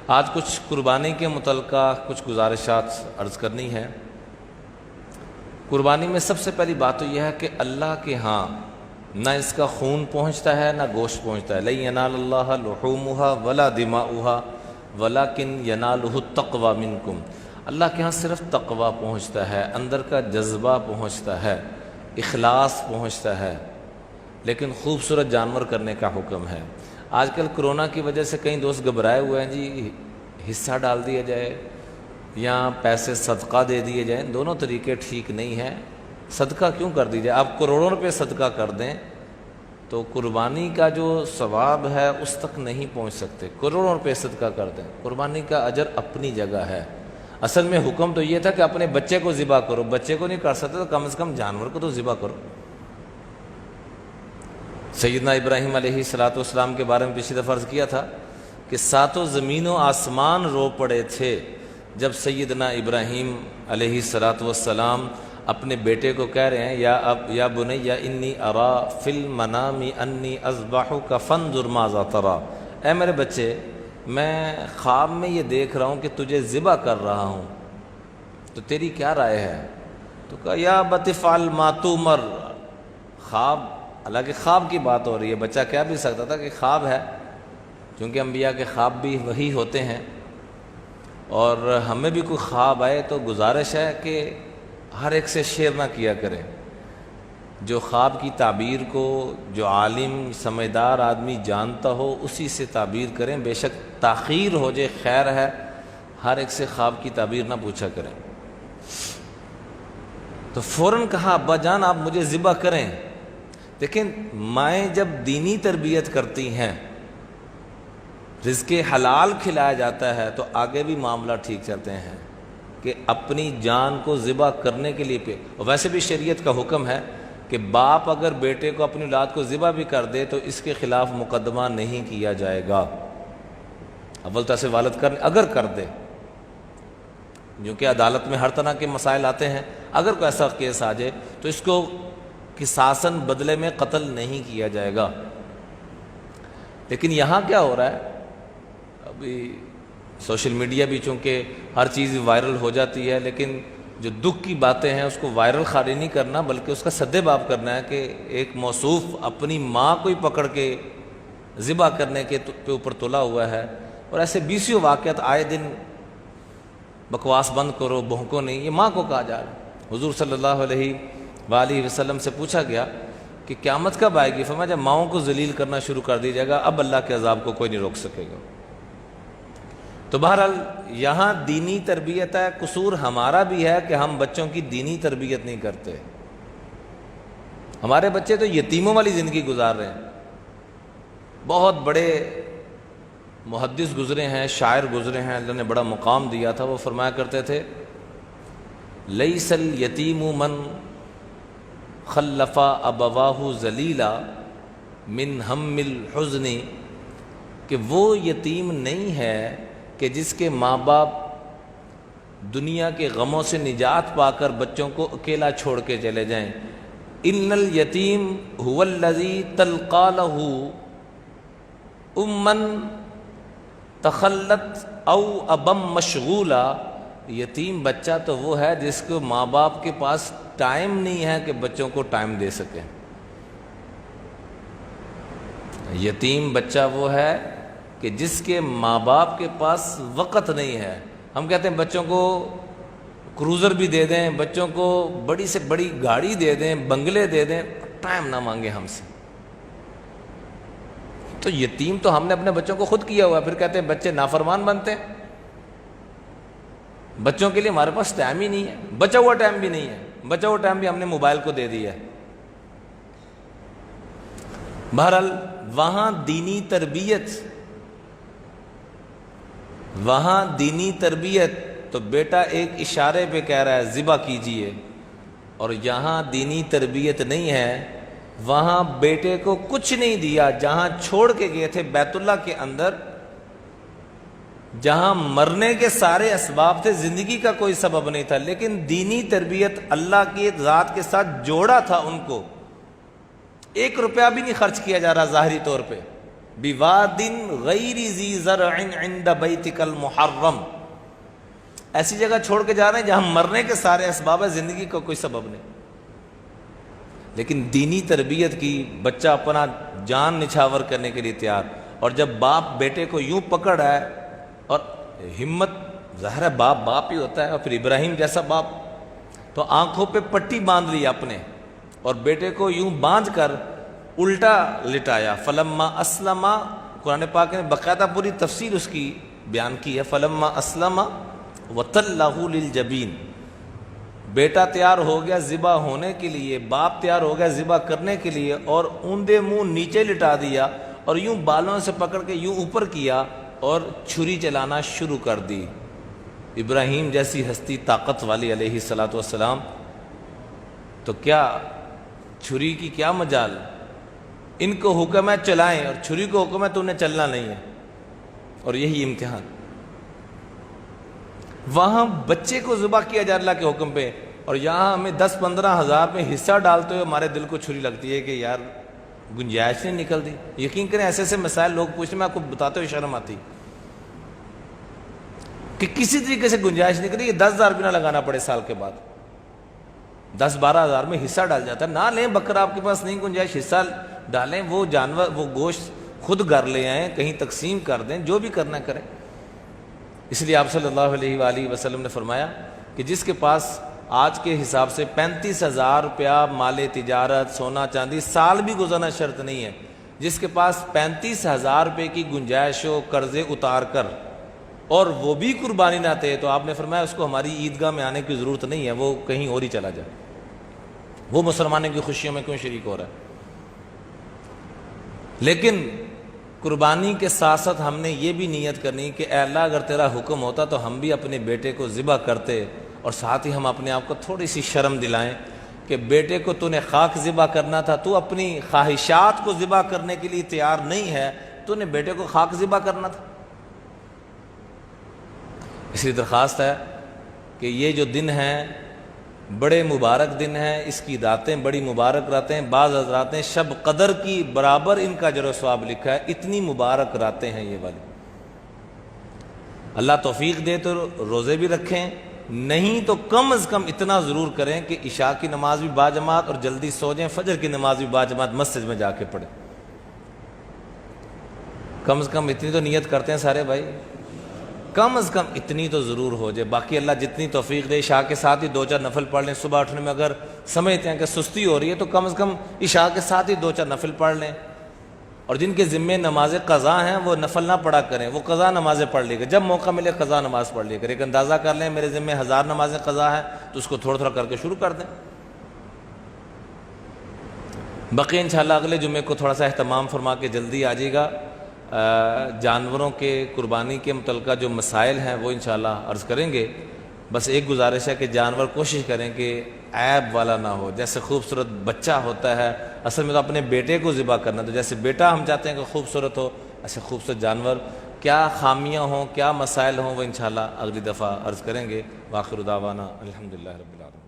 آج کچھ قربانی کے متعلقہ کچھ گزارشات عرض کرنی ہے۔ قربانی میں سب سے پہلی بات تو یہ ہے کہ اللہ کے ہاں نہ اس کا خون پہنچتا ہے نہ گوشت پہنچتا ہے۔ لَن يَنَالَ اللَّهَ لُحُومُهَا وَلَا دِمَاؤُهَا وَلَكِنْ يَنَالُهُ التَّقْوَى مِنْكُمْ۔ اللہ کے ہاں صرف تقوی پہنچتا ہے، اندر کا جذبہ پہنچتا ہے، اخلاص پہنچتا ہے، لیکن خوبصورت جانور کرنے کا حکم ہے۔ آج کل کرونا کی وجہ سے کئی دوست گھبرائے ہوئے ہیں، جی حصہ ڈال دیا جائے یا پیسے صدقہ دے دیے جائیں، دونوں طریقے ٹھیک نہیں ہیں۔ صدقہ کیوں کر دی جائے؟ آپ کروڑوں روپے صدقہ کر دیں تو قربانی کا جو ثواب ہے اس تک نہیں پہنچ سکتے۔ کروڑوں روپے صدقہ کر دیں، قربانی کا اجر اپنی جگہ ہے۔ اصل میں حکم تو یہ تھا کہ اپنے بچے کو ذبح کرو، بچے کو نہیں کر سکتے تو کم از کم جانور کو تو ذبح کرو۔ سیدنا ابراہیم علیہ السلام کے بارے میں پچھلی دفعہ عرض کیا تھا کہ ساتوں زمین و آسمان رو پڑے تھے جب سیدنا ابراہیم علیہ السلام اپنے بیٹے کو کہہ رہے ہیں یا بنی انی ارا فی المنام انی اذبحک فانظر ماذا تری، اے میرے بچے میں خواب میں یہ دیکھ رہا ہوں کہ تجھے ذبح کر رہا ہوں، تو تیری کیا رائے ہے؟ تو کہا یا ابت افعل ما تؤمر۔ خواب، حالانکہ خواب کی بات ہو رہی ہے، بچہ کہہ بھی سکتا تھا کہ خواب ہے، کیونکہ انبیاء کے خواب بھی وہی ہوتے ہیں، اور ہمیں بھی کوئی خواب آئے تو گزارش ہے کہ ہر ایک سے شیئر نہ کیا کریں۔ جو خواب کی تعبیر کو جو عالم سمجھدار آدمی جانتا ہو اسی سے تعبیر کریں، بے شک تاخیر ہو جائے خیر ہے، ہر ایک سے خواب کی تعبیر نہ پوچھا کریں۔ تو فوراً کہا ابا جان آپ مجھے ذبح کریں۔ دیکھیں مائیں جب دینی تربیت کرتی ہیں، رزق حلال کھلایا جاتا ہے تو آگے بھی معاملہ ٹھیک چلتے ہیں کہ اپنی جان کو ذبح کرنے کے لیے اور ویسے بھی شریعت کا حکم ہے کہ باپ اگر بیٹے کو اپنی اولاد کو ذبح بھی کر دے تو اس کے خلاف مقدمہ نہیں کیا جائے گا۔ اول سے والد اگر کر دے، کیونکہ عدالت میں ہر طرح کے مسائل آتے ہیں، اگر کوئی ایسا کیس آ جائے تو اس کو قصاصاً بدلے میں قتل نہیں کیا جائے گا۔ لیکن یہاں کیا ہو رہا ہے، ابھی سوشل میڈیا بھی چونکہ ہر چیز وائرل ہو جاتی ہے، لیکن جو دکھ کی باتیں ہیں اس کو وائرل خالی نہیں کرنا بلکہ اس کا سد باب کرنا ہے کہ ایک موصوف اپنی ماں کو ہی پکڑ کے ذبح کرنے کے اوپر تلا ہوا ہے، اور ایسے بیسیوں واقعات آئے دن۔ بکواس بند کرو، بھونکو نہیں، یہ ماں کو کہا جا رہا ہے۔ حضور صلی اللہ علیہ وآلہ وسلم سے پوچھا گیا کہ قیامت کب آئے گی؟ فرمایا جب ماؤں کو ذلیل کرنا شروع کر دیا جائے گا، اب اللہ کے عذاب کو کوئی نہیں روک سکے گا۔ تو بہرحال یہاں دینی تربیت ہے، قصور ہمارا بھی ہے کہ ہم بچوں کی دینی تربیت نہیں کرتے۔ ہمارے بچے تو یتیموں والی زندگی گزار رہے ہیں۔ بہت بڑے محدث گزرے ہیں، شاعر گزرے ہیں، اللہ نے بڑا مقام دیا تھا، وہ فرمایا کرتے تھے لیس الیتیم من خلف ابواہ ذلیلا من ہم الحزن، کہ وہ یتیم نہیں ہے کہ جس کے ماں باپ دنیا کے غموں سے نجات پا کر بچوں کو اکیلا چھوڑ کے چلے جائیں۔ ان الیتیم هو الذی تلقى له امن تخلت او ابم مشغولا، یتیم بچہ تو وہ ہے جس کو ماں باپ کے پاس ٹائم نہیں ہے کہ بچوں کو ٹائم دے سکے۔ یتیم بچہ وہ ہے کہ جس کے ماں باپ کے پاس وقت نہیں ہے۔ ہم کہتے ہیں بچوں کو کروزر بھی دے دیں، بچوں کو بڑی سے بڑی گاڑی دے دیں، بنگلے دے دیں، ٹائم نہ مانگے ہم سے۔ تو یتیم تو ہم نے اپنے بچوں کو خود کیا ہوا، پھر کہتے ہیں بچے نافرمان بنتے ہیں۔ بچوں کے لیے ہمارے پاس ٹائم ہی نہیں ہے، بچا ہوا ٹائم بھی نہیں ہے، بچا ہوا ٹائم بھی ہم نے موبائل کو دے دیا ہے۔ بہرحال وہاں دینی تربیت تو بیٹا ایک اشارے پہ کہہ رہا ہے ذبح کیجئے، اور یہاں دینی تربیت نہیں ہے، وہاں بیٹے کو کچھ نہیں دیا، جہاں چھوڑ کے گئے تھے بیت اللہ کے اندر، جہاں مرنے کے سارے اسباب تھے، زندگی کا کوئی سبب نہیں تھا، لیکن دینی تربیت اللہ کی ذات کے ساتھ جوڑا تھا ان کو۔ 1 روپیہ بھی نہیں خرچ کیا جا رہا ظاہری طور پہ، بواد غیر ذی زرع عند بیتک المحرم، ایسی جگہ چھوڑ کے جا رہے ہیں جہاں مرنے کے سارے اسباب ہے، زندگی کا کوئی سبب نہیں، لیکن دینی تربیت کی، بچہ اپنا جان نچھاور کرنے کے لیے تیار، اور جب باپ بیٹے کو یوں پکڑ ہے اور ہمت، ظاہر ہے باپ باپ ہی ہوتا ہے، اور پھر ابراہیم جیسا باپ، تو آنکھوں پہ پٹی باندھ لی اپنے اور بیٹے کو یوں باندھ کر الٹا لٹایا، فلما اسلم، قرآن پاک نے باقاعدہ پوری تفسیر اس کی بیان کی ہے، فلما اسلم وتلہ للجبین، بیٹا تیار ہو گیا ذبح ہونے کے لیے، باپ تیار ہو گیا ذبح کرنے کے لیے، اور اوندے منہ نیچے لٹا دیا اور یوں بالوں سے پکڑ کے یوں اوپر کیا اور چھری چلانا شروع کر دی۔ ابراہیم جیسی ہستی طاقت والی علیہ الصلوۃ والسلام، تو کیا چھری کی کیا مجال، ان کو حکم ہے چلائیں اور چھری کو حکم ہے تو انہیں چلنا نہیں ہے، اور یہی امتحان۔ وہاں بچے کو ذبح کیا جائے اللہ کے حکم پہ، اور یہاں ہمیں 10-15 ہزار میں حصہ ڈالتے ہوئے ہمارے دل کو چھری لگتی ہے کہ یار گنجائش نہیں نکلتی۔ یقین کریں ایسے ایسے مسائل لوگ پوچھتے، میں آپ کو بتاتے ہوئے شرم آتی کہ کسی طریقے سے گنجائش نہیں کرتی، 10,000 بھی نہ لگانا پڑے سال کے بعد، 10-12 ہزار میں حصہ ڈال جاتا ہے۔ نہ لیں بکرا، آپ کے پاس نہیں گنجائش، حصہ ڈالیں، وہ جانور وہ گوشت خود گھر لے آئیں، کہیں تقسیم کر دیں، جو بھی کرنا کریں۔ اس لیے آپ صلی اللہ علیہ وآلہ وسلم نے فرمایا کہ جس کے پاس آج کے حساب سے 35,000 روپیہ مال تجارت، سونا چاندی سال بھی گزرنا شرط نہیں ہے، جس کے پاس 35,000 روپے کی گنجائش ہو قرضے اتار کر، اور وہ بھی قربانی نہ دے، تو آپ نے فرمایا اس کو ہماری عیدگاہ میں آنے کی ضرورت نہیں ہے، وہ کہیں اور ہی چلا جائے، وہ مسلمانوں کی خوشیوں میں کیوں شریک ہو رہا ہے۔ لیکن قربانی کے ساتھ ساتھ ہم نے یہ بھی نیت کرنی کہ اے اللہ اگر تیرا حکم ہوتا تو ہم بھی اپنے بیٹے کو ذبح کرتے، اور ساتھ ہی ہم اپنے آپ کو تھوڑی سی شرم دلائیں کہ بیٹے کو تو نے خاک ذبح کرنا تھا، تو اپنی خواہشات کو ذبح کرنے کے لیے تیار نہیں ہے، تو نے بیٹے کو خاک ذبح کرنا تھا۔ اس لیے درخواست ہے کہ یہ جو دن ہیں بڑے مبارک دن ہیں، اس کی راتیں بڑی مبارک راتیں ہیں، بعض حضرات نے شب قدر کی برابر ان کا اجر و ثواب لکھا ہے، اتنی مبارک راتیں ہیں یہ والی۔ اللہ توفیق دے تو روزے بھی رکھیں، نہیں تو کم از کم اتنا ضرور کریں کہ عشاء کی نماز بھی باجماعت اور جلدی سو جائیں، فجر کی نماز بھی باجماعت مسجد میں جا کے پڑھیں، کم از کم اتنی تو نیت کرتے ہیں سارے بھائی، کم از کم اتنی تو ضرور ہو جائے۔ باقی اللہ جتنی توفیق دے، عشاء کے ساتھ ہی 2-4 نفل پڑھ لیں، صبح اٹھنے میں اگر سمجھتے ہیں کہ سستی ہو رہی ہے تو کم از کم عشاء کے ساتھ ہی 2-4 نفل پڑھ لیں، اور جن کے ذمے نماز قضا ہیں وہ نفل نہ پڑھا کریں، وہ قضا نمازیں پڑھ لے گا، جب موقع ملے قضا نماز پڑھ لے کر، ایک اندازہ کر لیں میرے ذمے 1000 نمازیں قضا ہیں تو اس کو تھوڑا تھوڑا کر کے شروع کر دیں۔ باقی انشاءاللہ اگلے جمعے کو تھوڑا سا اہتمام فرما کے جلدی آ جائے گا، جانوروں کے قربانی کے متعلقہ جو مسائل ہیں وہ انشاءاللہ عرض کریں گے۔ بس ایک گزارش ہے کہ جانور کوشش کریں کہ عیب والا نہ ہو، جیسے خوبصورت بچہ ہوتا ہے، اصل میں تو اپنے بیٹے کو ذبح کرنا، تو جیسے بیٹا ہم چاہتے ہیں کہ خوبصورت ہو، ایسے خوبصورت جانور، کیا خامیاں ہوں، کیا مسائل ہوں، وہ انشاءاللہ اگلی دفعہ عرض کریں گے۔ وآخر دعوانا الحمدللہ رب العالمین۔